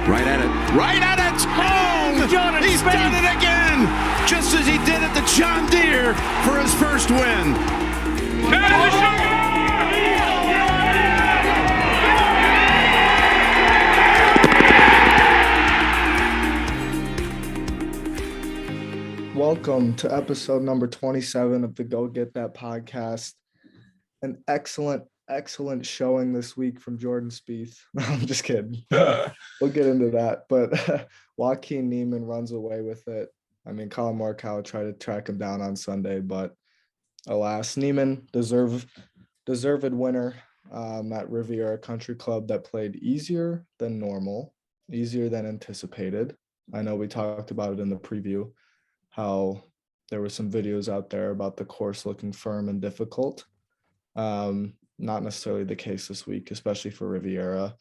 Right at it. Right at it. Oh, he's done it again. Just as he did at the John Deere for his first win. Welcome to episode number 27 of the Go Get That podcast. An excellent showing this week from Jordan Spieth. No, I'm just kidding. We'll get into that. But Joaquin Niemann runs away with it. I mean, Colin Morikawa tried to track him down on Sunday, but alas, Niemann, deserved winner at Riviera Country Club that played easier than normal, easier than anticipated. I know we talked about it in the preview, how there were some videos out there about the course looking firm and difficult. Not necessarily the case this week, especially for Riviera.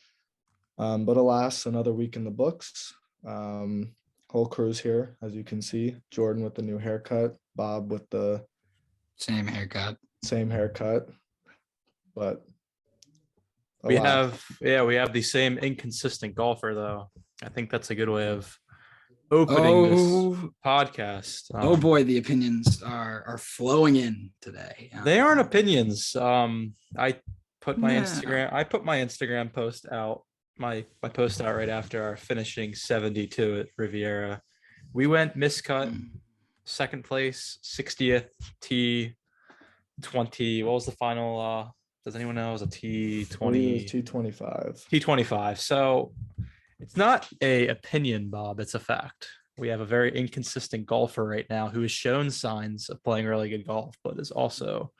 But alas, another week in the books. Whole crew's here, as you can see. Jordan with the new haircut, Bob with the same haircut. But we have the same inconsistent golfer, though. I think that's a good way of opening this podcast. Oh boy, the opinions are flowing in today. They aren't opinions. I put my Instagram post out, my post out right after our finishing 72 at Riviera. We went miscut, second place, 60th, T20. What was the final? Does anyone know? It was a T20. T25. T25. So it's not a opinion, Bob. It's a fact. We have a very inconsistent golfer right now who has shown signs of playing really good golf, but has also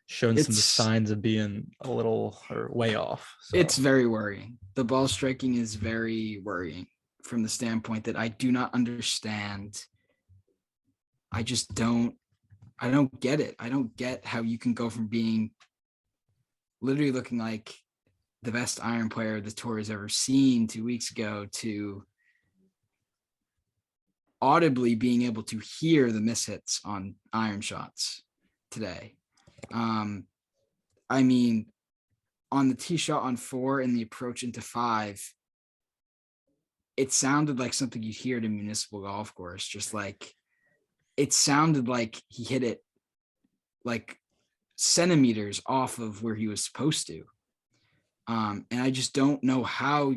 shown some signs of being a little or way off. So. It's very worrying. The ball striking is very worrying from the standpoint that I do not understand. I don't get it. I don't get how you can go from being literally looking like the best iron player the tour has ever seen 2 weeks ago to audibly being able to hear the mishits on iron shots today. I mean, on the tee shot on 4 and the approach into 5, it sounded like something you'd hear at a municipal golf course. Just like it sounded like he hit it like centimeters off of where he was supposed to. And I just don't know how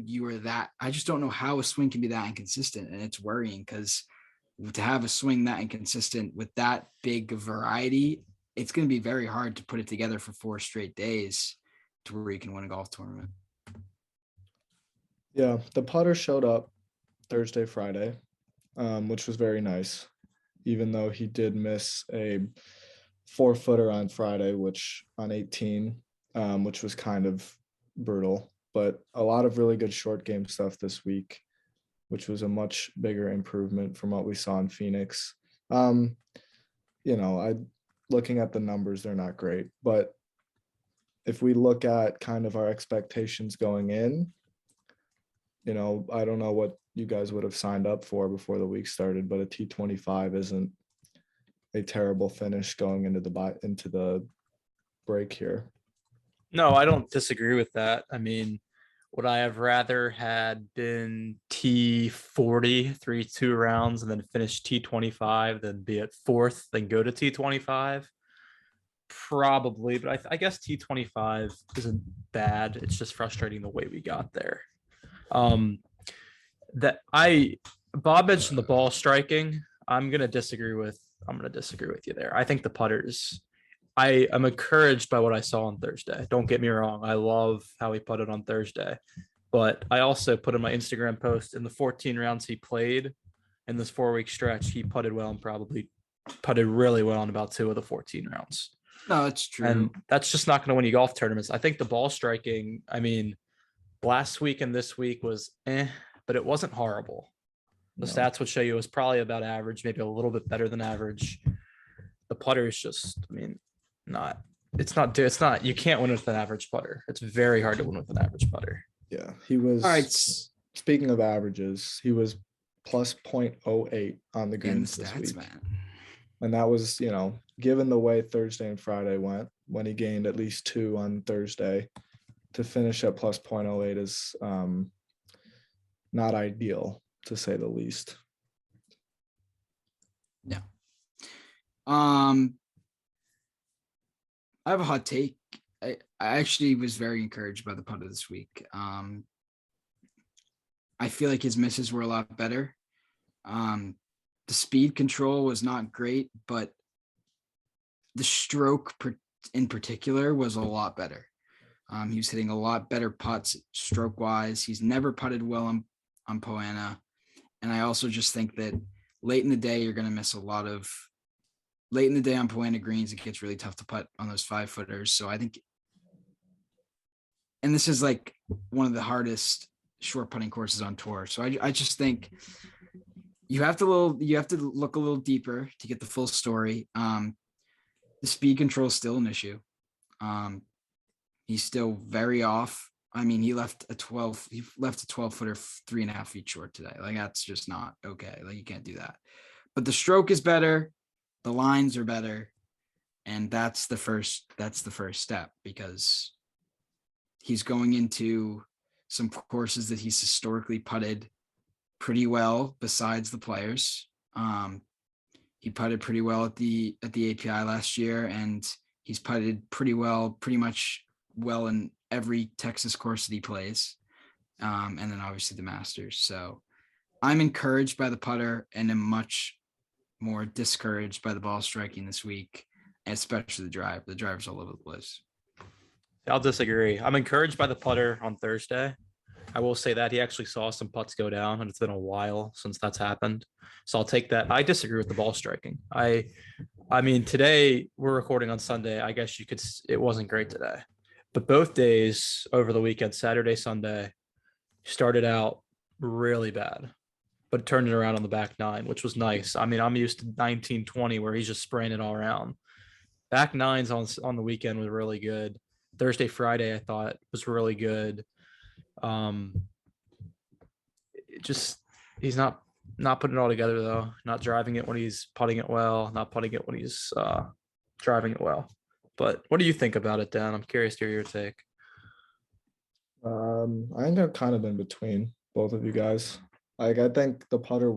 I just don't know how a swing can be that inconsistent. And it's worrying because to have a swing that inconsistent with that big variety, it's going to be very hard to put it together for 4 straight days to where you can win a golf tournament. Yeah, the putter showed up Thursday, Friday, which was very nice, even though he did miss a 4-footer on Friday, which on 18, which was kind of brutal, but a lot of really good short game stuff this week, which was a much bigger improvement from what we saw in Phoenix. Looking at the numbers, they're not great, but if we look at kind of our expectations going in, I don't know what you guys would have signed up for before the week started, but a T25 isn't a terrible finish going into the break here. No, I don't disagree with that. I mean, would I have rather had been T40, 3-2 rounds, and then finish T25 than be at 4th, then go to T25? Probably, but I guess T25 isn't bad. It's just frustrating the way we got there. Bob mentioned the ball striking. I'm gonna disagree with you there. I think the putters. I am encouraged by what I saw on Thursday. Don't get me wrong. I love how he putted on Thursday. But I also put in my Instagram post in the 14 rounds he played in this 4-week stretch, he putted well and probably putted really well in about 2 of the 14 rounds. No, it's true. And that's just not going to win you golf tournaments. I think the ball striking, I mean, last week and this week was but it wasn't horrible. The stats would show you it was probably about average, maybe a little bit better than average. The putter is just, it's not, you can't win with an average putter. It's very hard to win with an average putter. Yeah, he was, all right. Speaking of averages, he was plus 0.08 on the greens this week. Man. And that was, given the way Thursday and Friday went, when he gained at least 2 on Thursday, to finish at plus 0.08 is not ideal, to say the least. Yeah. I have a hot take. I actually was very encouraged by the putter this week. I feel like his misses were a lot better. The speed control was not great, but the stroke in particular was a lot better. He was hitting a lot better putts stroke wise. He's never putted well on Poana. And I also just think that late in the day, you're going to miss a lot of late in the day on Poana greens. It gets really tough to putt on those 5-footers. So I think, and this is like one of the hardest short putting courses on tour. So I just think you have to look a little deeper to get the full story. The speed control is still an issue. He's still very off. I mean, he left a 12-footer 3.5 feet short today. Like, that's just not okay. Like, you can't do that. But the stroke is better. The lines are better. And that's the first step, because he's going into some courses that he's historically putted pretty well besides the Players. He putted pretty well at the API last year, and he's putted pretty much well in every Texas course that he plays. And then obviously the Masters. So I'm encouraged by the putter and am much more discouraged by the ball striking this week, especially the drive. The drive's all over the place. I'll disagree. I'm encouraged by the putter on Thursday. I will say that he actually saw some putts go down, and it's been a while since that's happened. So I'll take that. I disagree with the ball striking. I mean, today we're recording on Sunday. I guess it wasn't great today, but both days over the weekend, Saturday, Sunday, started out really bad, but turned it around on the back nine, which was nice. I mean, I'm used to 19, 20 where he's just spraying it all around. Back nines on the weekend was really good. Thursday, Friday, I thought was really good. He's not putting it all together though. Not driving it when he's putting it well, not putting it when he's driving it well. But what do you think about it, Dan? I'm curious to hear your take. I think I'm kind of in between both of you guys. Like, I think the putter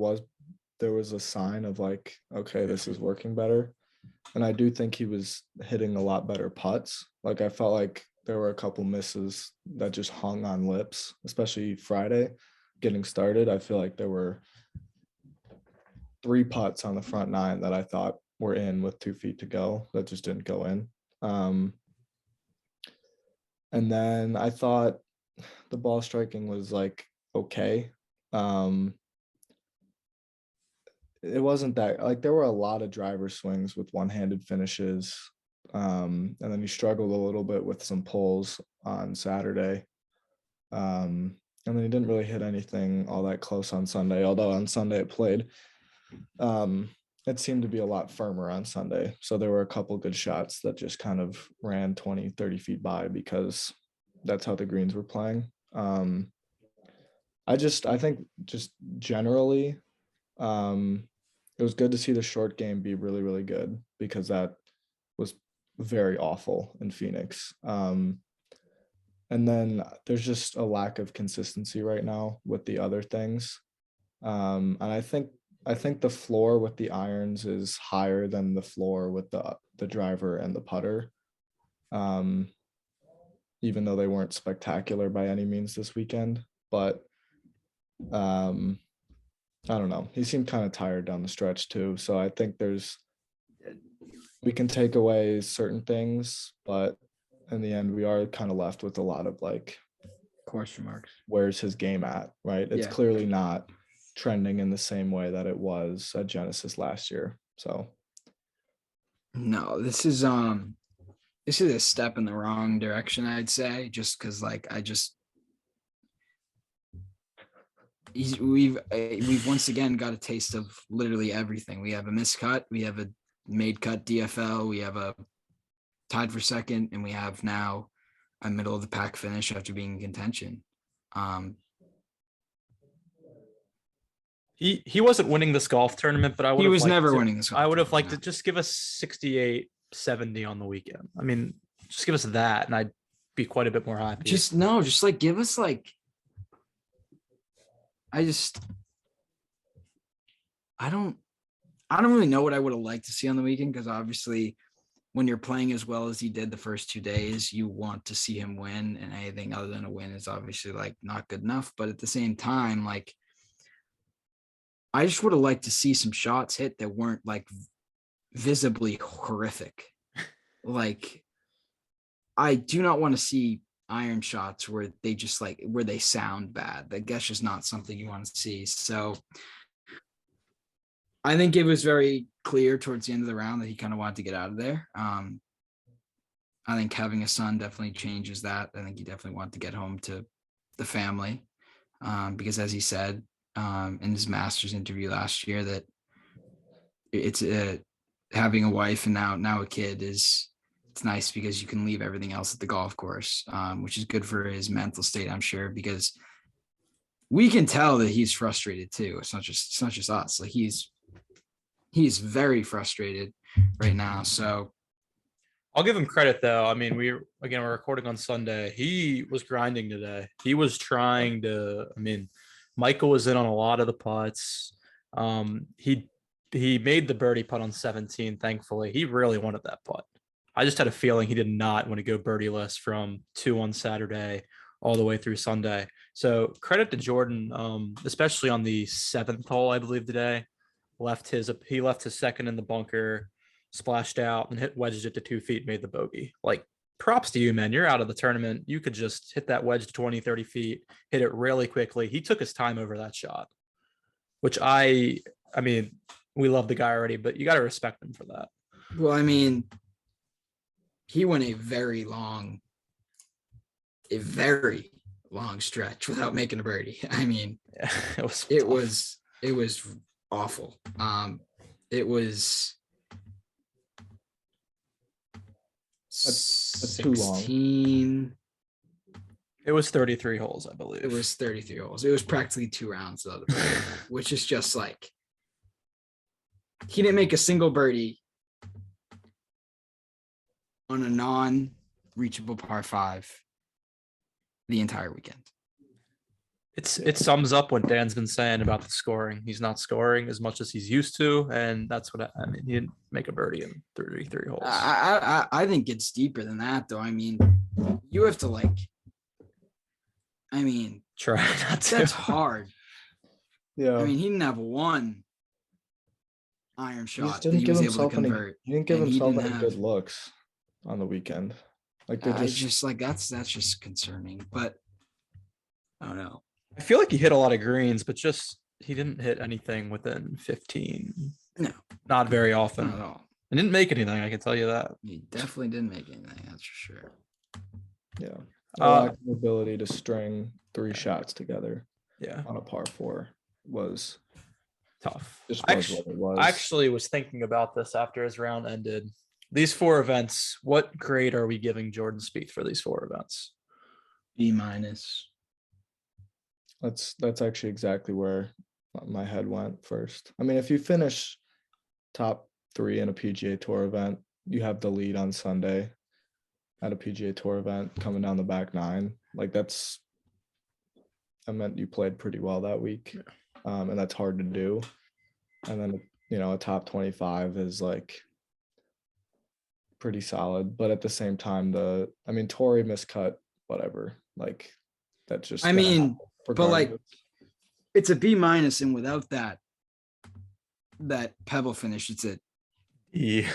there was a sign of like, okay, this is working better. And I do think he was hitting a lot better putts. Like, I felt like there were a couple misses that just hung on lips, especially Friday getting started. I feel like there were 3 putts on the front nine that I thought were in with 2 feet to go that just didn't go in. And then I thought the ball striking was like, okay. It wasn't that, like, there were a lot of driver swings with one-handed finishes. And then he struggled a little bit with some pulls on Saturday. And then he didn't really hit anything all that close on Sunday, although on Sunday it played. It seemed to be a lot firmer on Sunday. So there were a couple good shots that just kind of ran 20, 30 feet by because that's how the greens were playing. I think just generally, it was good to see the short game be really, really good, because that was very awful in Phoenix. And then there's just a lack of consistency right now with the other things. And I think the floor with the irons is higher than the floor with the driver and the putter. Even though they weren't spectacular by any means this weekend, but I don't know. He seemed kind of tired down the stretch too. So I think we can take away certain things, but in the end, we are kind of left with a lot of like Question marks. Where's his game at, right? It's clearly not trending in the same way that it was at Genesis last year. So no, this is a step in the wrong direction, I'd say, just because we've once again got a taste of literally everything. We have a miscut, we have a made cut DFL, we have a tied for second, and we have now a middle of the pack finish after being in contention. He wasn't winning this golf tournament, but he was never winning this golf I would have tournament, liked to just give us 68, 70 on the weekend. I mean, just give us that, and I'd be quite a bit more happy. Just like give us like I don't really know what I would have liked to see on the weekend, because obviously when you're playing as well as he did the first 2 days, you want to see him win, and anything other than a win is obviously like not good enough. But at the same time, like, I just would have liked to see some shots hit that weren't like visibly horrific. Like, I do not want to see iron shots where they just like, where they sound bad. Like, that's just not something you want to see. So I think it was very clear towards the end of the round that he kind of wanted to get out of there. I think having a son definitely changes that. I think he definitely wanted to get home to the family, because as he said in his master's interview last year, that it's having a wife and now a kid it's nice because you can leave everything else at the golf course, which is good for his mental state, I'm sure, because we can tell that he's frustrated too. It's not just us. Like, he's very frustrated right now. So I'll give him credit though. I mean, we're recording on Sunday. He was grinding today. He was trying to. I mean, Michael was in on a lot of the putts. He made the birdie putt on 17. Thankfully, he really wanted that putt. I just had a feeling he did not want to go birdieless from 2 on Saturday all the way through Sunday. So credit to Jordan, especially on the 7th hole, I believe today. He left his second in the bunker, splashed out and wedged it to 2 feet, made the bogey. Like, props to you, man. You're out of the tournament. You could just hit that wedge to 20, 30 feet, hit it really quickly. He took his time over that shot, which I mean, we love the guy already, but you got to respect him for that. Well, I mean, he went a very long stretch without making a birdie. I mean, Yeah, it was awful. It was That's too long. 16. It was 33 holes, I believe. It was 33 holes. It was practically 2 rounds of the birdie, which is just like, he didn't make a single birdie on a non-reachable par 5 the entire weekend. It sums up what Dan's been saying about the scoring. He's not scoring as much as he's used to, and that's what I mean. He didn't make a birdie in 33 holes. I think it's deeper than that, though. I mean, you have to Try not to. That's hard. Yeah. I mean, he didn't have one iron He just shot that didn't he give was able to himself any. convert. He didn't give and he himself didn't any have- good looks on the weekend. Like, they're just like that's just concerning. But I don't know. I feel like he hit a lot of greens, but just he didn't hit anything within 15. No, Not very often. not at all. And didn't make anything, I can tell you that. He definitely didn't make anything. That's for sure. Yeah. A lack of ability to string 3 shots together Yeah, on a par 4 was tough. just I was what it was. actually was thinking about this after his round ended. These 4 events, what grade are we giving Jordan Spieth for these 4 events? B-. That's actually exactly where my head went first. I mean, if you finish top 3 in a PGA Tour event, you have the lead on Sunday at a PGA Tour event coming down the back 9. Like, that meant you played pretty well that week. And that's hard to do. And then, a top 25 is like pretty solid, but at the same time, Torrey miscut, whatever. Like, that's just, But like, regardless. it's a B-, and without that pebble finish, it's a Yeah.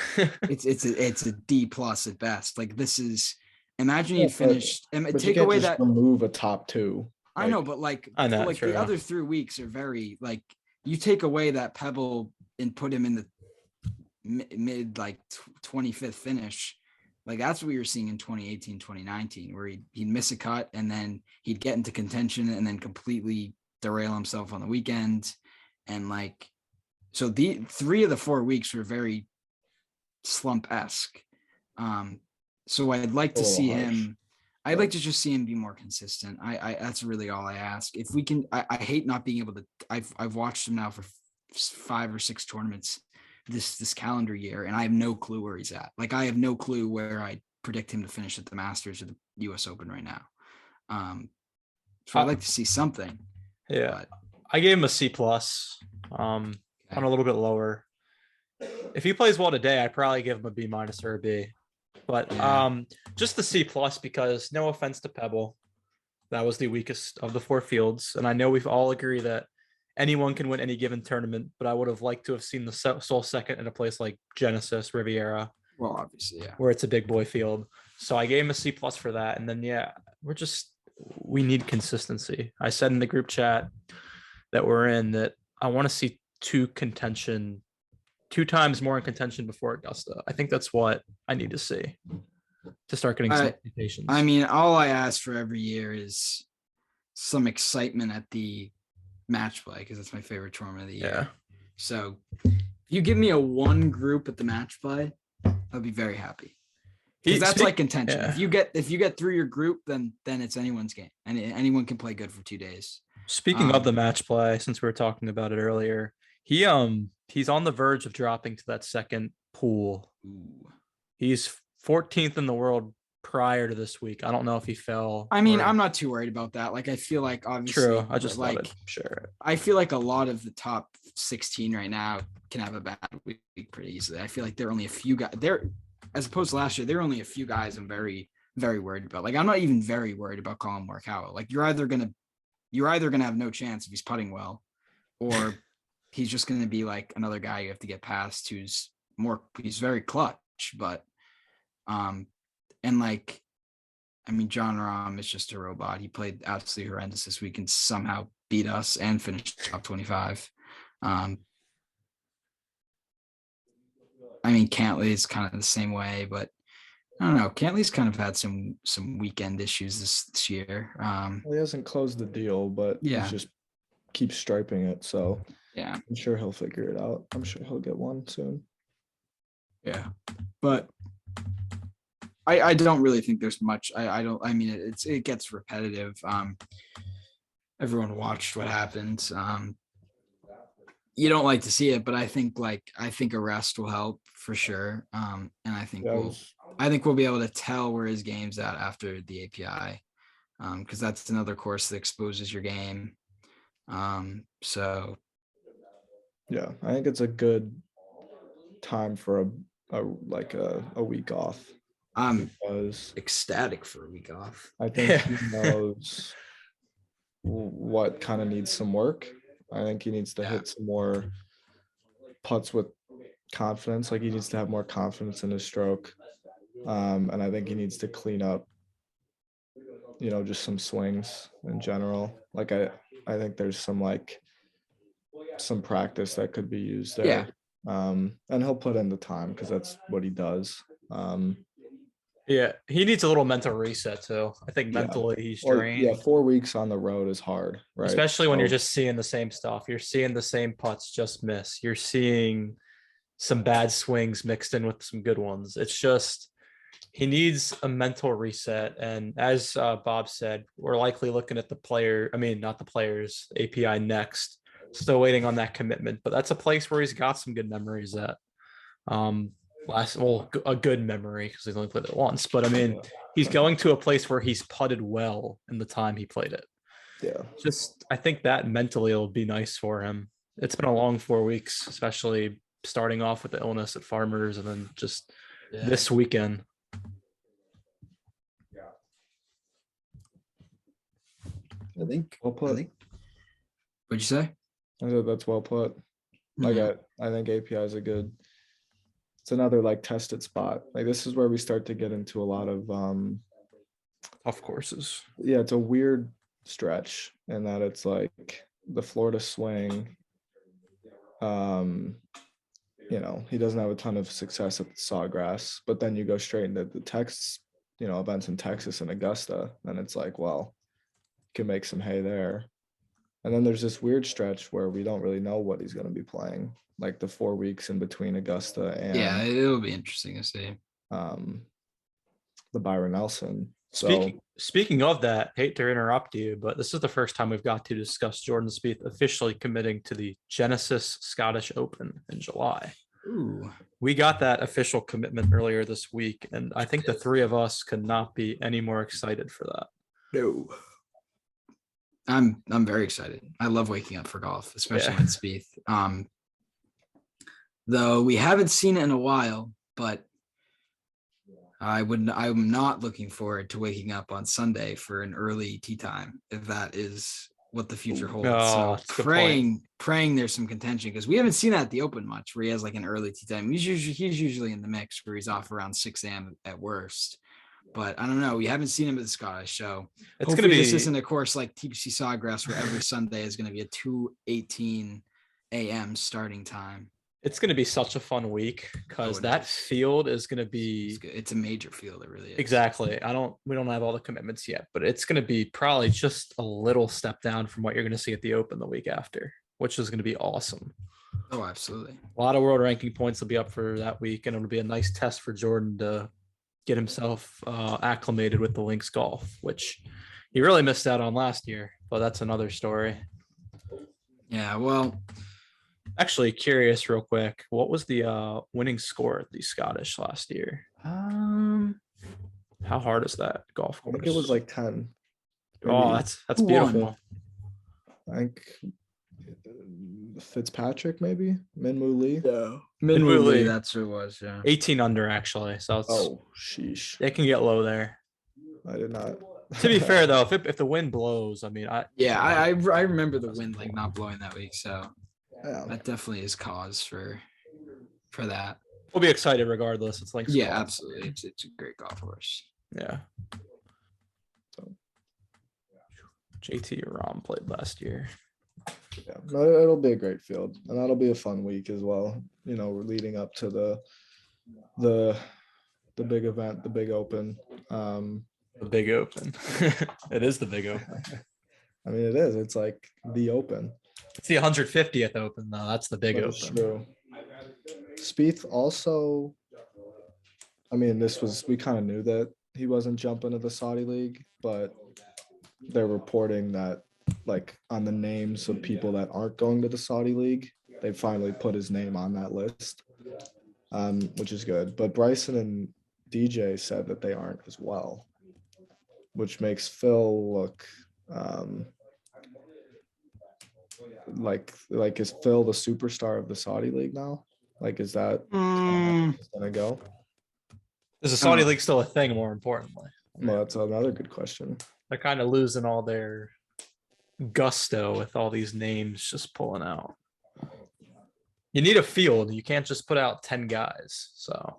it's a D+ at best. Like, this is, imagine Yeah, you finished and but you take can't away just that. remove a top 2. I know, but I know, like true. the other 3 weeks are very, like, you take away that pebble and put him in the mid 25th finish. Like, that's what we were seeing in 2018, 2019, where he'd miss a cut and then he'd get into contention and then completely derail himself on the weekend. And like, so the 3 of the 4 weeks were very slump-esque. So I'd like to see him. I'd like to just see him be more consistent. I that's really all I ask. If we can, I hate not being able to. I've watched him now for 5 or 6 tournaments this calendar year, and I have no clue where he's at. Like, I have no clue where I predict him to finish at the Masters or the U.S. Open right now. So I'd like to see something. Yeah. I gave him a C plus. On a little bit lower. If he plays well today, I'd probably give him a B minus or a B. But just the C plus because no offense to Pebble, that was the weakest of the 4 fields, and I know we've all agreed that anyone can win any given tournament. But I would have liked to have seen the sole second in a place like Genesis, Riviera. Well, obviously, yeah. Where it's a big boy field. So I gave him a C plus for that, and then we need consistency. I said in the group chat that we're in that I want to see 2 times more in contention before Augusta. I think that's what I need to see to start getting some expectations. I mean, all I ask for every year is some excitement at the match play because it's my favorite tournament of the year. Yeah. So if you give me a 1 group at the match play, I'll be very happy. Because that's like contention. Yeah. If you get through your group, then it's anyone's game, and anyone can play good for 2 days. Speaking of the match play, since we were talking about it earlier, he's on the verge of dropping to that second pool. Ooh. He's 14th in the world prior to this week. I don't know if he fell. I mean, I'm not too worried about that. Like, I feel like obviously, true. I just like sure. I feel like a lot of the top 16 right now can have a bad week pretty easily. I feel like there are only a few guys there, as opposed to last year. There are only a few guys I'm very, very worried about. Like, I'm not even very worried about Colin Morikawa. Like, you're either gonna have no chance if he's putting well, or he's just gonna be like another guy you have to get past he's very clutch, but and like, I mean, John Rahm is just a robot. He played absolutely horrendous this week and somehow beat us and finished top 25. I mean, Cantley is kind of the same way, but I don't know. Cantley's kind of had some weekend issues this year. Well, he hasn't closed the deal, but he's just keeps striping it. So yeah, I'm sure he'll figure it out. I'm sure he'll get one soon. Yeah, but I don't really think there's much. I mean, it gets repetitive. Everyone watched what happened. You don't like to see it, but I think a rest will help for sure. And I think we'll be able to tell where his game's at after the API, because that's another course that exposes your game. So yeah, I think it's a good time for a week off. I'm ecstatic for a week off. I think he knows what kind of needs some work. I think he needs to hit some more putts with confidence. Like, he needs to have more confidence in his stroke. And I think he needs to clean up, just some swings in general. Like, I think there's some practice that could be used there. Yeah. And he'll put in the time because that's what he does. Yeah, he needs a little mental reset too. I think mentally he's drained. 4 weeks on the road is hard, right? Especially when you're just seeing the same stuff. You're seeing the same putts just miss. You're seeing some bad swings mixed in with some good ones. It's just he needs a mental reset. And as Bob said, we're likely looking at not the players, API next. Still waiting on that commitment, but that's a place where he's got some good memories at. A good memory because he's only played it once, but I mean, he's going to a place where he's putted well in the time he played it. Yeah. I think that mentally will be nice for him. It's been a long 4 weeks, especially starting off with the illness at Farmers and then just this weekend. I think. Well put. What'd you say? I said that's well put. I think API is it's another tested spot. Like, this is where we start to get into a lot of Tough courses. Yeah, it's a weird stretch in that it's like the Florida swing. He doesn't have a ton of success at the Sawgrass, but then you go straight into the Texas, events in Texas and Augusta, and it's like, well, you can make some hay there. And then there's this weird stretch where we don't really know what he's going to be playing, like the 4 weeks in between Augusta and it'll be interesting to see the Byron Nelson. Speaking of that, hate to interrupt you, but this is the first time we've got to discuss Jordan Spieth officially committing to the Genesis Scottish Open in July. Ooh. We got that official commitment earlier this week, and I think the 3 of us could not be any more excited for that. No. I'm very excited. I love waking up for golf, especially Yeah. when Spieth. Though we haven't seen it in a while, but I'm not looking forward to waking up on Sunday for an early tee time, if that is what the future holds. Oh, So that's a good point. praying there's some contention, because we haven't seen that at the Open much, where he has like an early tee time. He's usually in the mix where he's off around 6 a.m. at worst. But I don't know. We haven't seen him at the Scottish, so It's hopefully gonna be this isn't a course like TPC Sawgrass where every Sunday is going to be a 2:18 a.m. starting time. It's gonna be such a fun week because it that is. field is gonna be It's a major field. It really is. exactly. We don't have all the commitments yet, but it's gonna be probably just a little step down from what you're gonna see at the Open the week after, which is gonna be awesome. Oh, absolutely. A lot of world ranking points will be up for that week, and it'll be a nice test for Jordan to get himself acclimated with the links golf, which he really missed out on last year. But that's another story. Yeah. Well, Actually, curious, real quick, what was the winning score at the Scottish last year? How hard is that golf I course? think it was like 10. Oh, maybe. that's Who won? beautiful. I think Fitzpatrick, maybe Minwoo Lee. yeah. Minwoo Lee. That's who it was. Yeah. 18 under actually, so it's Oh, sheesh! it can get low there. I did not. To be fair though, if the wind blows, I mean, I remember the wind like not blowing that week, so Yeah. that definitely is cause for that. we'll be excited regardless. It's like Yeah, absolutely. It's a great golf course. yeah. JT Rom played last year. Yeah, no, it'll be a great field, and that'll be a fun week as well. You know, we're leading up to the big event, the big Open. The big Open. It is the big Open. I mean, it is. It's like the Open. It's the 150th Open though. That's the big That Open. is true. Spieth also. I mean, we kind of knew that he wasn't jumping to the Saudi League, but they're reporting that, like, on the names of people that aren't going to the Saudi League, they finally put his name on that list, which is good. But Bryson and DJ said that they aren't as well, which makes Phil look like is Phil the superstar of the Saudi League now? Like, is that gonna go? Is the Saudi League still a thing? More importantly, Well, that's another good question. they're kind of losing all their gusto with all these names just pulling out. You need a field. You can't just put out 10 guys. So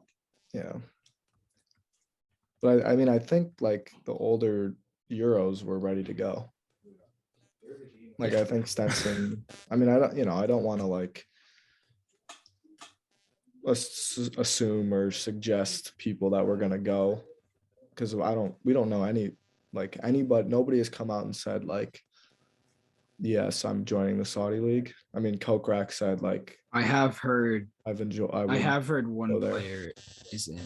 Yeah. But I mean, I think like the older Euros were ready to go. Like, I think Stenson, I mean, I don't want to like assume or suggest people that we're going to go, because we don't know anybody, nobody has come out and said like, yes, I'm joining the Saudi League. I mean, Kokrak said like, I have heard I I have heard one go there. player is in.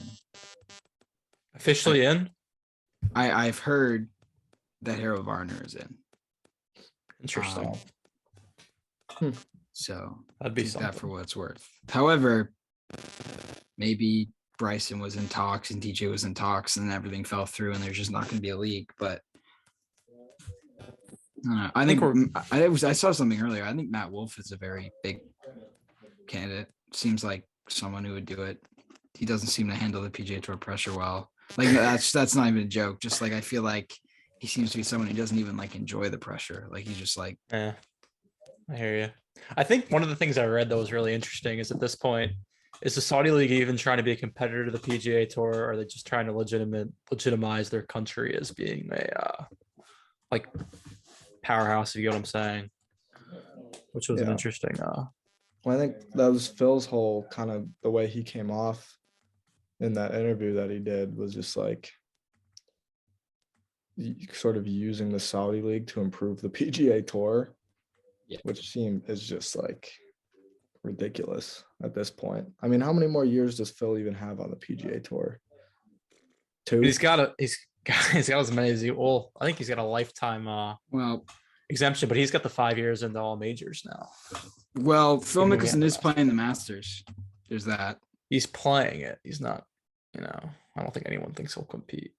officially in. I've heard that Harold Varner is in. Interesting. So That'd be take that something. for what it's worth. However, maybe Bryson was in talks and DJ was in talks and everything fell through and there's just not going to be a league. But I don't know. I think I saw something earlier. I think Matt Wolff is a very big candidate. Seems like someone who would do it. He doesn't seem to handle the PGA Tour pressure well. Like that's not even a joke. Just like I feel like he seems to be someone who doesn't even like enjoy the pressure. Like he's just like, Yeah, I hear you. I think one of the things I read that was really interesting is at this point, is the Saudi League even trying to be a competitor to the PGA Tour, or are they just trying to legitimize their country as being a like powerhouse, if you get what I'm saying? Which was an Yeah. interesting. Well, I think that was Phil's whole kind of the way he came off in that interview that he did was just like sort of using the Saudi League to improve the PGA Tour, Yeah. which is just like ridiculous at this point. I mean, how many more years does Phil even have on the PGA Tour? 2? He's got as many as he will. I think he's got a lifetime well, exemption, but he's got the 5 years into all majors now. Phil Mickelson is playing the Masters. There's that. He's playing it. He's not. I don't think anyone thinks he'll compete.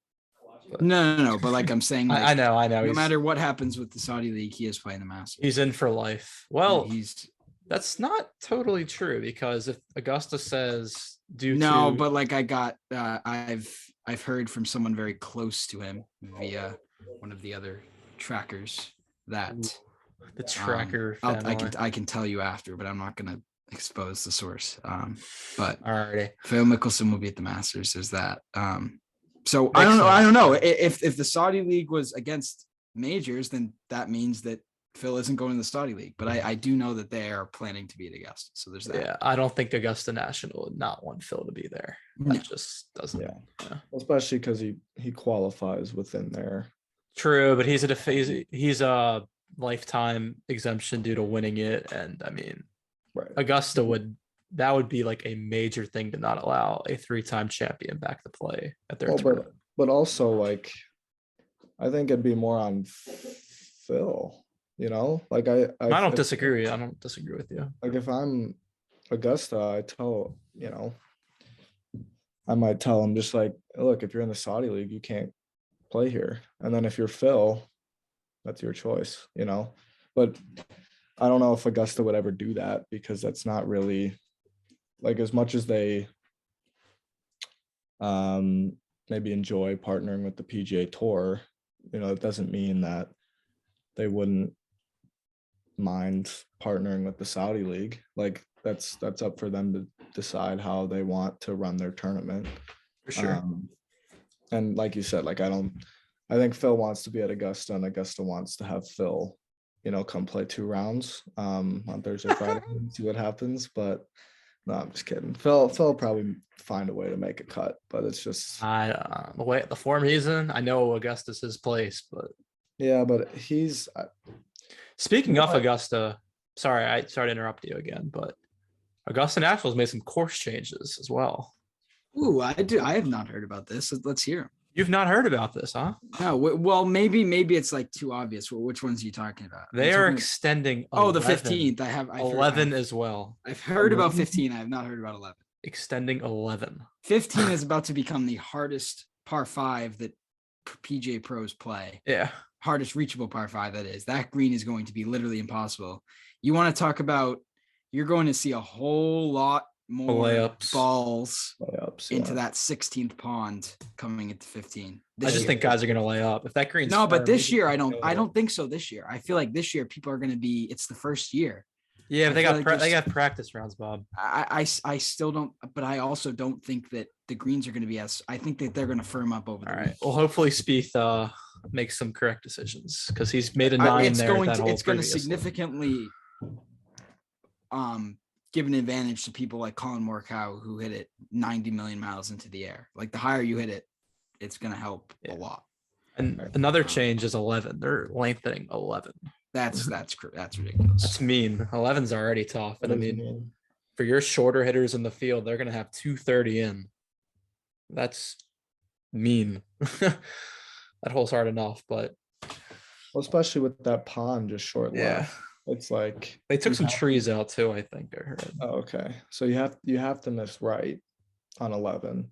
No. But like I'm saying, like, I know. no He's, matter what happens with the Saudi League, he is playing the Masters. he's in for life. Well, He's that's not totally true because if Augusta says due no, to but like I got I've heard from someone very close to him via one of the other trackers that the tracker family. I can tell you after, but I'm not gonna expose the source. But Alrighty. Phil Mickelson will be at the Masters. There's that. So Makes I don't sense. know. If the Saudi League was against majors, then that means that Phil isn't going to the Saudi League. But I do know that they are planning to be at Augusta. So there's that. Yeah, I don't think Augusta National would not want Phil to be there. No. That just doesn't. Yeah. Yeah. Especially because he qualifies within there. True, but he's a lifetime exemption due to winning it, and I mean, Right. Augusta would be like a major thing to not allow a 3-time champion back to play at their Well, tournament. but also like I think it'd be more on Phil, you know? Like I don't disagree. I don't disagree with you. like if I'm Augusta, I might tell him just like, look, if you're in the Saudi League, you can't play here. And then if you're Phil, that's your choice, you know. But I don't know if Augusta would ever do that because that's not really like as much as they maybe enjoy partnering with the PGA Tour, you know, it doesn't mean that they wouldn't mind partnering with the Saudi League. Like that's up for them to decide how they want to run their tournament. For sure. And like you said, like I think Phil wants to be at Augusta and Augusta wants to have Phil, you know, come play 2 rounds on Thursday, Friday, and see what happens. But no, I'm just kidding. Phil probably find a way to make a cut, but it's just The form he's in, I know Augusta's his place, but yeah, but he's speaking of What? Augusta, sorry to interrupt you again, but Augusta National's made some course changes as well. Ooh, I have not heard about this. Let's hear. You've not heard about this, huh? No, well, maybe it's like too obvious. Which ones are you talking about? They I'm are talking- extending. Oh, the 11. 15th. I've 11 as well. I've heard about 15. I have not heard about 11. Extending 11. 15 is about to become the hardest par 5 that PGA pros play. Yeah. Hardest reachable par 5, that is. That green is going to be literally impossible. You want to talk about, you're going to see a whole lot more Layups. balls layups into yeah. that 16th pond coming into 15. I just think guys are going to lay up. If that green's No, but firm, this you year can go I don't think so. This year, I feel like this year people are going to be. It's the first year. Yeah, but I feel like they got practice rounds, Bob. I still don't, but I also don't think that the greens are going to be as. I think that they're going to firm up over the All week. right. Well, hopefully Spieth makes some correct decisions because he's made a 9 It's there. going that to hole it's going to previously. significantly give an advantage to people like Colin Morikawa who hit it 90 million miles into the air. Like the higher you hit it, it's going to help a lot. And another change is 11. They're lengthening 11. That's ridiculous. That's mean. 11's already tough. And I mean, for your shorter hitters in the field, they're going to have 230 in. That's mean. That hole's hard enough, but Well, especially with that pond just short left. It's like they took you some have- trees out too, I think I heard. Oh, okay. So you have to miss right on 11.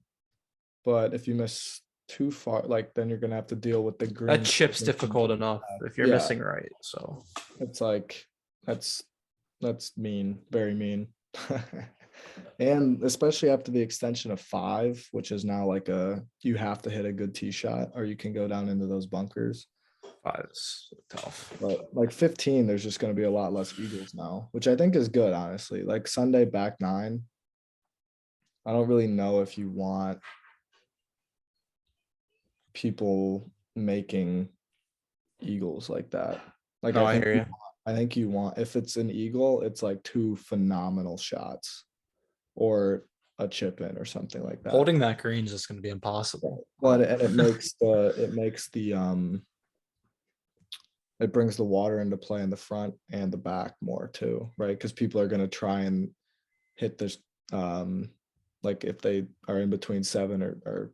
But if you miss too far, like then you're gonna have to deal with the green. That chip's difficult enough if you're Yeah. missing right. So It's like that's mean, very mean. And especially after the extension of 5, which is now like you have to hit a good tee shot or you can go down into those bunkers. 5 is tough. But like 15, there's just going to be a lot less eagles now, which I think is good, honestly. Like Sunday back 9. I don't really know if you want people making eagles like that. Like No, I think hear you. I think you want, if it's an eagle, it's like 2 phenomenal shots or a chip in or something like that. Holding that green is just going to be impossible. But it makes it brings the water into play in the front and the back more too, right? Because people are going to try and hit this, like if they are in between 7 or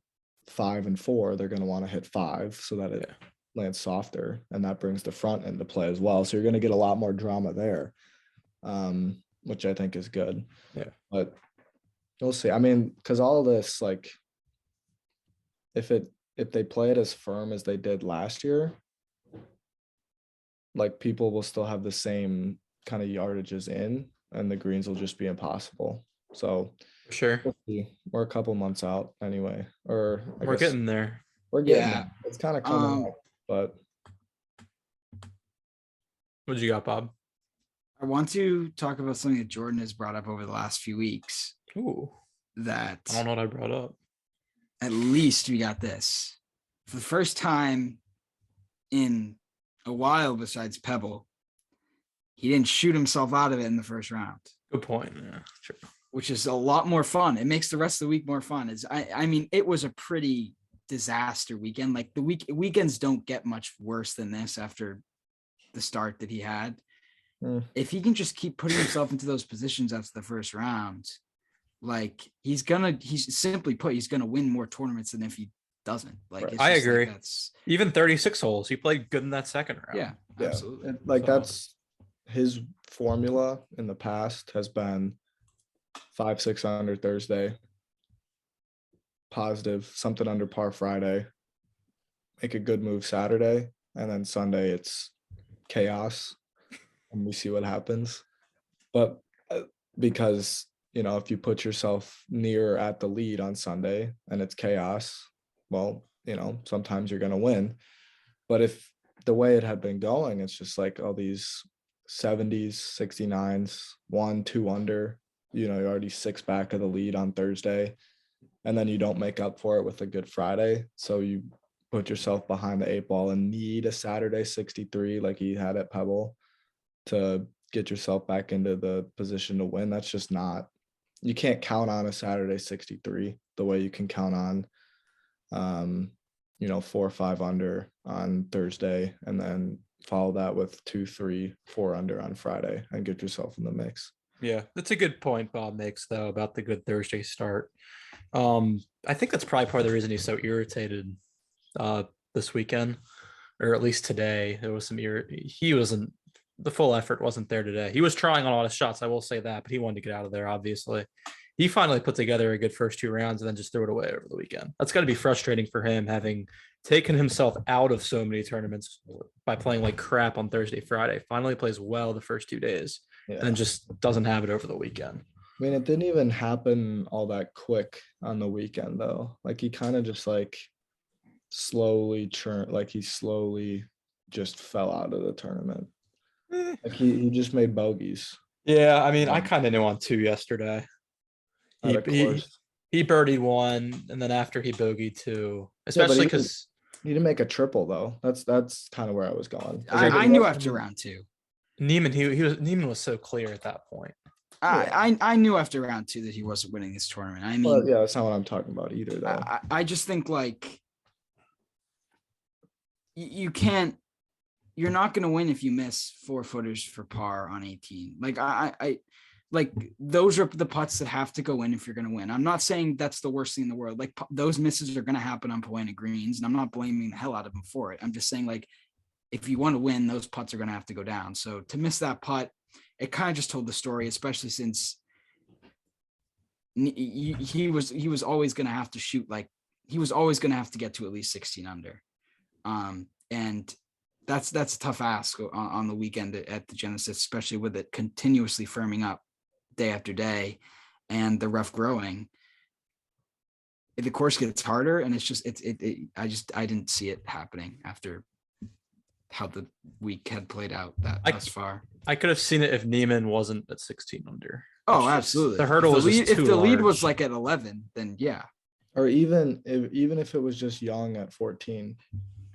5 and 4, they're going to want to hit 5 so that it lands softer, and that brings the front into play as well. So you're going to get a lot more drama there, which I think is good. Yeah, but we'll see. I mean, because all this, like, if it if they play it as firm as they did last year, like people will still have the same kind of yardages in, and the greens will just be impossible. So For sure. we'll see. We're a couple months out anyway, or We're getting there. we're getting Yeah. there. It's kind of coming up, but What you got, Bob? I want to talk about something that Jordan has brought up over the last few weeks. Ooh, That I don't know what I brought up. at least we got this for the first time in a while. Besides Pebble, he didn't shoot himself out of it in the first round, Good point. Yeah, sure. which is a lot more fun. It makes the rest of the week more fun. I mean, it was a pretty disaster weekend. Like the weekends don't get much worse than this after the start that he had. If he can just keep putting himself into those positions after the first round, like he's simply put, he's gonna win more tournaments than if he doesn't. Like Right. it's I just like agree. That's Even 36 holes, he played good in that second round. yeah, absolutely. like So- that's his formula in the past has been 5-6 under Thursday, positive, something under par Friday, make a good move Saturday, and then Sunday it's chaos, and we see what happens. But because if you put yourself near at the lead on Sunday and it's chaos, well, sometimes you're going to win. But if the way it had been going, it's just like all these 70s, 69s, 1-2 under, you're already 6 back of the lead on Thursday, and then you don't make up for it with a good Friday. So you put yourself behind the 8 ball and need a Saturday 63 like he had at Pebble to get yourself back into the position to win. That's just not, you can't count on a Saturday 63 the way you can count on 4 or 5 under on Thursday, and then follow that with 2, 3, 4 under on Friday and get yourself in the mix. Yeah, that's a good point Bob makes though about the good Thursday start. I think that's probably part of the reason he's so irritated this weekend, or at least today. There was some he wasn't, the full effort wasn't there today. He was trying on a lot of shots, I will say that, but he wanted to get out of there, obviously. He finally put together a good first 2 rounds and then just threw it away over the weekend. That's got to be frustrating for him, having taken himself out of so many tournaments by playing like crap on Thursday, Friday. Finally plays well the first 2 days, and then just doesn't have it over the weekend. I mean, it didn't even happen all that quick on the weekend, though. Like, he kind of just slowly just fell out of the tournament. Like he just made bogeys. Yeah, I mean, I kind of knew on 2 yesterday. He birdied 1, and then after he bogeyed 2, especially because he didn't make a triple though. That's kind of where I was going. I knew after round 2. Neiman was so clear at that point. I knew after round 2 that he wasn't winning this tournament. I mean, yeah, that's not what I'm talking about either, though. I just think like you're not going to win if you miss 4 footers for par on 18. Like I like those are the putts that have to go in if you're going to win. I'm not saying that's the worst thing in the world. Like those misses are going to happen on Poena greens, and I'm not blaming the hell out of him for it. I'm just saying, like, if you want to win, those putts are going to have to go down. So to miss that putt, it kind of just told the story, especially since he was always going to have to shoot, like he was always going to have to get to at least 16 under. And that's a tough ask on the weekend at the Genesis, especially with it continuously firming up day after day and the rough growing. The course gets harder, and it's just I didn't see it happening after how the week had played out thus far. I could have seen it if Neiman wasn't at 16 under. Oh, absolutely. The hurdle was if the lead large. was like at 11, then yeah. Or even if it was just Young at 14.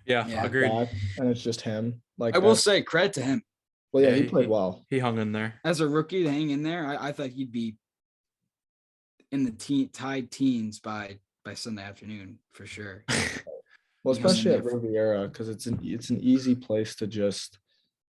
Yeah, agreed. And it's just him. Like, I will say credit to him. Well, yeah, he played well. He hung in there. As a rookie to hang in there, I thought he'd be in the tied teens by Sunday afternoon for sure. Well, especially at Riviera, because it's an easy place to just,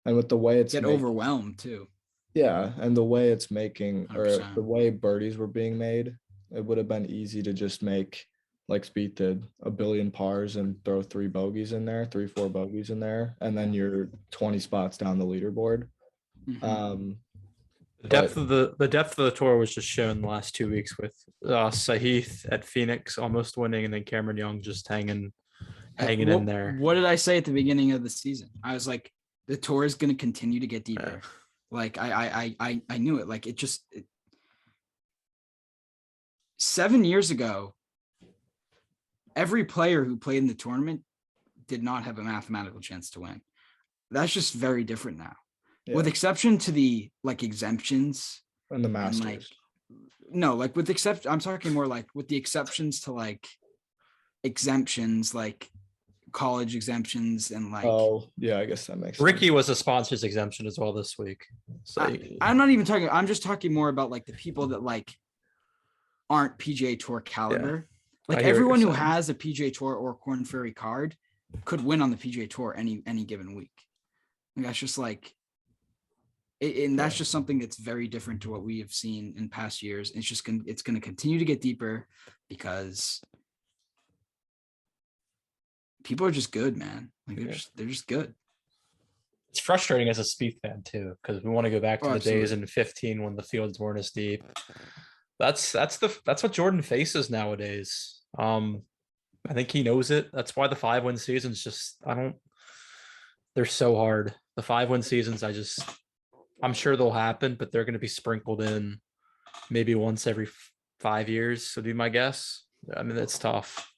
and with the way it's get overwhelmed too. Yeah, and the way it's making, or 100%. the way birdies were being made, it would have been easy to just make, like Spieth did, a billion pars and throw 3 bogeys in there, 3-4 bogeys in there, and then you're 20 spots down the leaderboard. Mm-hmm. The depth of the tour was just shown the last 2 weeks with Spieth at Phoenix almost winning, and then Cameron Young just hanging hanging in there. What did I say at the beginning of the season? I was like, the tour is going to continue to get deeper. Like I knew it. Like 7 years ago, every player who played in the tournament did not have a mathematical chance to win. That's just very different now, with exception to the like exemptions and the Masters. I'm talking more like with the exceptions to like exemptions, like college exemptions and like. Oh yeah, I guess that makes Ricky sense. was a sponsors exemption as well this week. So I'm not even talking. I'm just talking more about like the people that like aren't PGA Tour caliber. Like everyone who has a PGA Tour or Korn Ferry card could win on the PGA Tour any given week. And that's just like, and that's just something that's very different to what we have seen in past years. It's going to continue to get deeper because people are just good, man. Like they're just good. It's frustrating as a Spieth fan too, because we want to go back to the days in 15 when the fields weren't as deep. That's what Jordan faces nowadays. I think he knows it. That's why the 5-win seasons they're so hard. The 5-win seasons, I'm sure they'll happen, but they're going to be sprinkled in maybe once every 5 years. Would be my guess. I mean, it's tough.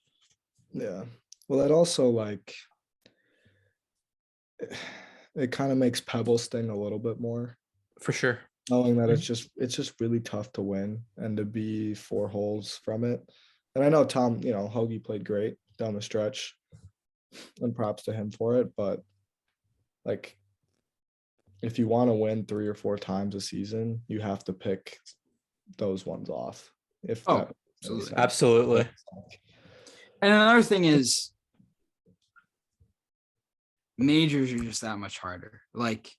Yeah. Well, it also like it kind of makes Pebble sting a little bit more. For sure. Knowing that it's just really tough to win and to be 4 holes from it. And I know Tom, Hoagie played great down the stretch, and props to him for it. But like, if you want to win 3 or 4 times a season, you have to pick those ones off. Absolutely. And another thing is, majors are just that much harder. Like,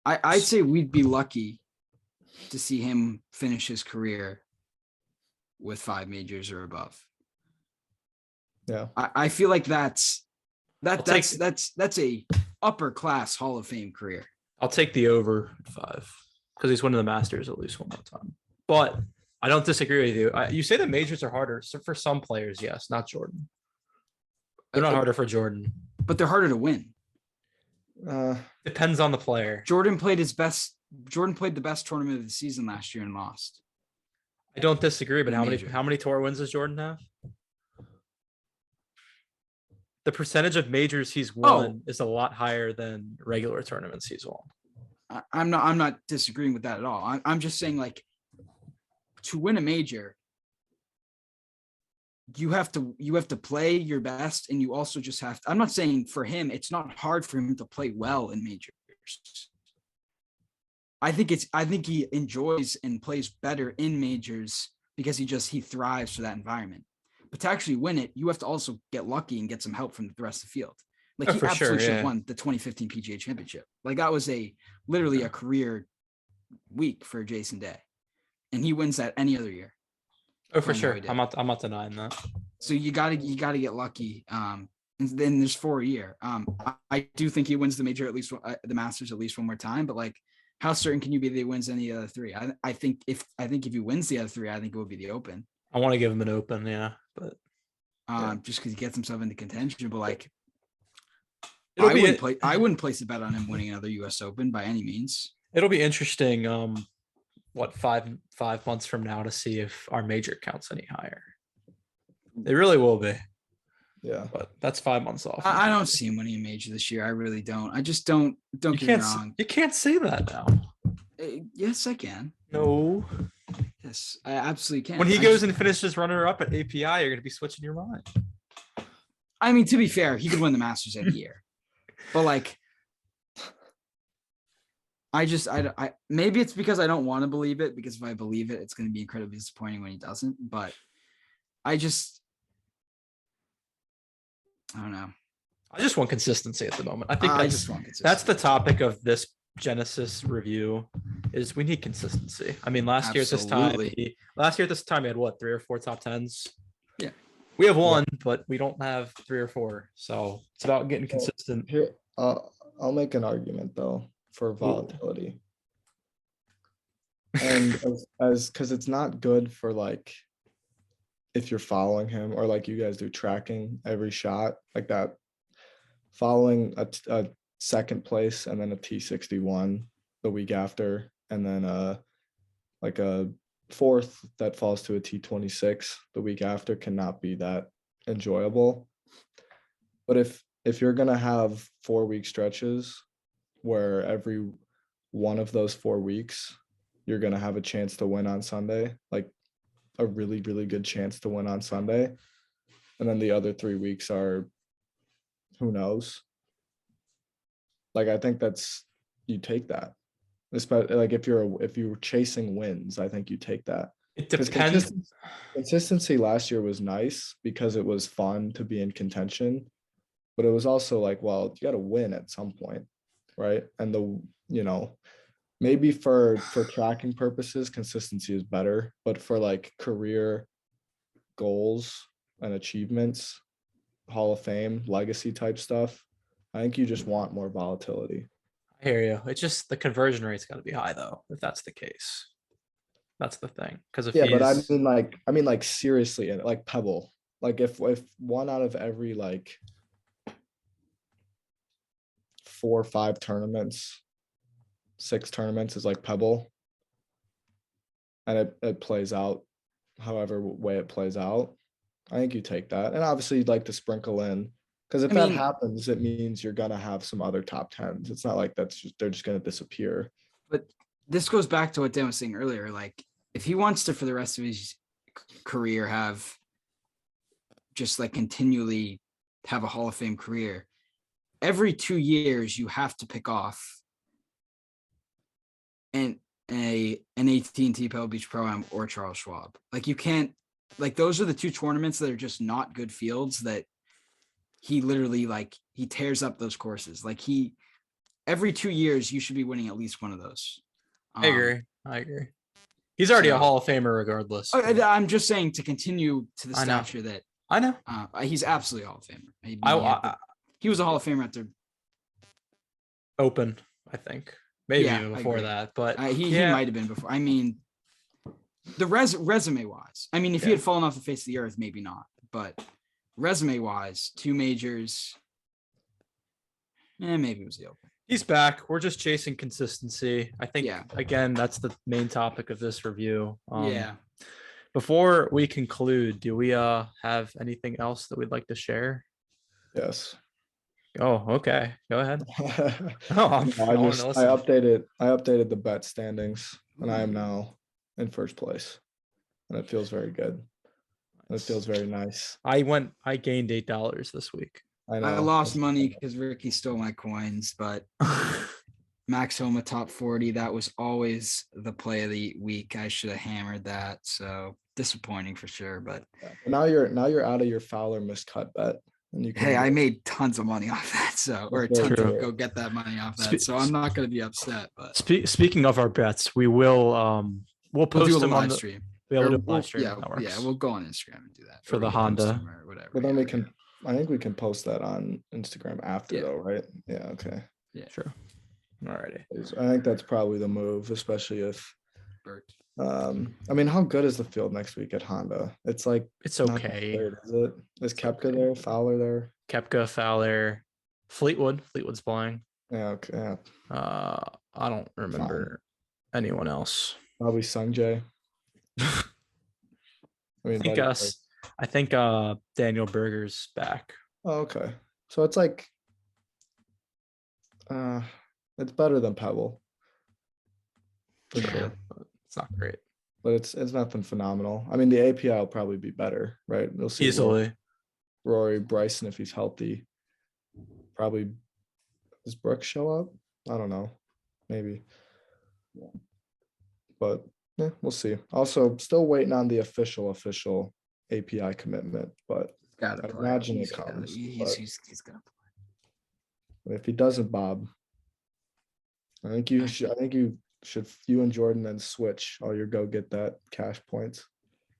I'd say we'd be lucky to see him finish his career with 5 majors or above. Yeah. I feel like that's a upper class Hall of Fame career. I'll take the over 5 because he's winning the Masters at least one more time. But I don't disagree with you. You say the majors are harder. So for some players, yes, not Jordan. They're not harder for Jordan. But they're harder to win. Depends on the player. Jordan played the best tournament of the season last year and lost. I don't disagree, but how many tour wins does Jordan have? The percentage of majors he's won is a lot higher than regular tournaments he's won. I'm not disagreeing with that at all. I'm just saying, like, to win a major, you have to play your best, and you also just have to. I'm not saying for him, it's not hard for him to play well in majors. I think he enjoys and plays better in majors because he thrives for that environment. But to actually win it, you have to also get lucky and get some help from the rest of the field. Like, he absolutely should have won the 2015 PGA Championship. Like, that was literally a career week for Jason Day, and he wins that any other year. Oh, for sure. I'm not denying that. So you gotta get lucky. And then there's 4 a year. I do think he wins the major at least the Masters at least one more time. But like, how certain can you be that he wins any other 3? I think if he wins the other 3, I think it would be the Open. I want to give him an Open, but just because he gets himself into contention. But like, I wouldn't place a bet on him winning another U.S. Open by any means. It'll be interesting. 5 months from now to see if our major counts any higher. It really will be. Yeah, but that's 5 months off. I don't see him winning a major this year. I really don't. I just don't get me wrong. You can't say that now. Yes, I can. No. Yes, I absolutely can. When he goes and finishes runner-up at API, you're going to be switching your mind. I mean, to be fair, he could win the Masters every year. But like, I maybe it's because I don't want to believe it, because if I believe it, it's going to be incredibly disappointing when he doesn't. But I don't know. I just want consistency at the moment. I think I just want consistency. That's the topic of this Genesis review, is we need consistency. I mean, last year at this time he had what, 3 or 4 top 10s? Yeah. We have 1, but we don't have 3 or 4. So it's about getting consistent. Here, I'll make an argument though for volatility. And as because it's not good for like if you're following him or like you guys do tracking every shot like that, following a second place and then a T61 the week after, and then like a fourth that falls to a T26 the week after cannot be that enjoyable. But if you're gonna have 4-week stretches where every one of those 4 weeks you're gonna have a chance to win on Sunday, like a really, really good chance to win on Sunday, and then the other 3 weeks are who knows. Like I think that's you take that. Especially like if you're chasing wins, I think you take that. It 'Cause depends. consistency last year was nice because it was fun to be in contention, but it was also like, well, you got to win at some point, right? And maybe for tracking purposes, consistency is better, but for like career goals and achievements, Hall of Fame, legacy type stuff, I think you just want more volatility. I hear you. It's just the conversion rate's got to be high though, if that's the case. That's the thing. Because if Yeah, but I he's mean like seriously, like Pebble, like if one out of every like 4 or 5 tournaments, 6 tournaments is like Pebble, and it plays out however way it plays out, I think you take that. And obviously you'd like to sprinkle in, because if I that mean- happens, it means you're gonna have some other top tens. It's not like they're just gonna disappear. But this goes back to what Dan was saying earlier. Like, if he wants to, for the rest of his career, have just like continually have a Hall of Fame career, every 2 years you have to pick off an AT&T Pebble Beach Pro-Am or Charles Schwab. Like, you can't, like, those are the 2 tournaments that are just not good fields that he literally, like, he tears up those courses. Like, every 2 years you should be winning at least one of those. I agree. He's already a Hall of Famer regardless. I'm just saying to continue to the I know. stature that I know. he's absolutely a Hall of Famer. He was a Hall of Famer after Open, I think. Maybe Yeah, even I before agree. that. But he yeah. might have been before. I mean, the resume wise, I mean, if he Yeah. had fallen off the face of the earth, maybe not. But resume wise, 2 majors, maybe it was the Open. He's back. We're just chasing consistency. I think, Yeah. again, that's the main topic of this review. Yeah. Before we conclude, do we have anything else that we'd like to share? Yes. Oh, okay. Go ahead. I Oh, I want to listen. updated the bet standings, and I am now in first place, and it feels very good. And it feels very nice. I gained $8 this week. I know. I lost money because Ricky stole my coins, but Max Homa top 40, that was always the play of the week. I should have hammered that. So disappointing for sure. But Now you're out of your Fowler miscut bet, and you can. hey, I made tons of money off that. So, or That's tons true. to go get that money off that. So I'm not going to be upset. But Speaking of our bets, we will we'll we'll post do a them on live the stream. be able to Or do a we'll- live stream. yeah, That works. we'll go on Instagram and do that For Or the we can post Honda. them or whatever. But then we yeah, can. I think we can post that on Instagram after, Yeah. though, right? Yeah. Okay. Sure. Alrighty. I think that's probably the move, especially if. Bert. I mean, how good is the field next week at Honda? It's like It's not that okay. great, is it? Is Koepka okay. there? Fowler there? Koepka, Fowler, Fleetwood's playing. Yeah. Okay. Yeah. I don't remember anyone else. Probably Sungjae. I mean, I think Buddy us. I think Daniel Berger's back. Oh, okay. So it's like, it's better than Pebble, for Yeah. sure, But it's not great. but it's nothing phenomenal. I mean, the API will probably be better, right? We'll see Easily. Rory, Bryson if he's healthy. Probably does Brooks show up? I don't know, maybe. But yeah, we'll see. Also, still waiting on the official API commitment, but Gotta I play. imagine it He's gotta- comes, He's gonna play. if he doesn't, Bob, I think you should you and Jordan then switch all your go get that cash points.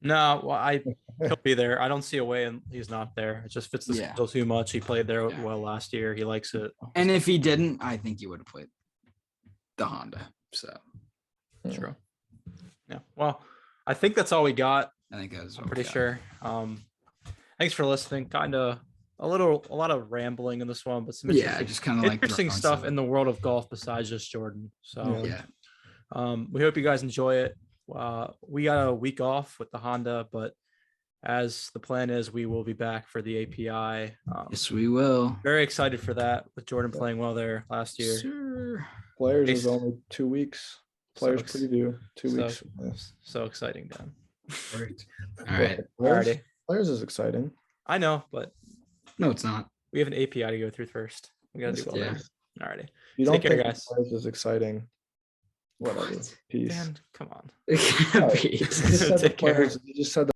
No, well, he'll be there. I don't see a way, and he's not there. It just fits the Yeah. schedule too much. He played there Yeah. well last year. He likes it. And if he didn't, I think he would have played the Honda. So True. Yeah. Well, I think that's all we got. I think that was. I'm pretty sure. Thanks for listening. A lot of rambling in this one, but some Just kind of like interesting stuff in the world of golf besides just Jordan. So we hope you guys enjoy it. We got a week off with the Honda, but as the plan is, we will be back for the API. Yes, we will. Very excited for that with Jordan playing well there last year. Sure. Players is only 2 weeks. Players So- preview 2 weeks. So exciting, Dan. Perfect. All right. Alrighty. Players is exciting. I know, but No, it's not. we have an API to go through first. We gotta do all Yeah. that. Alrighty. You don't Take care, think guys. Players is exciting? Whatever. Peace. Dan, come on. Peace. You just said the Take care. Players. You just said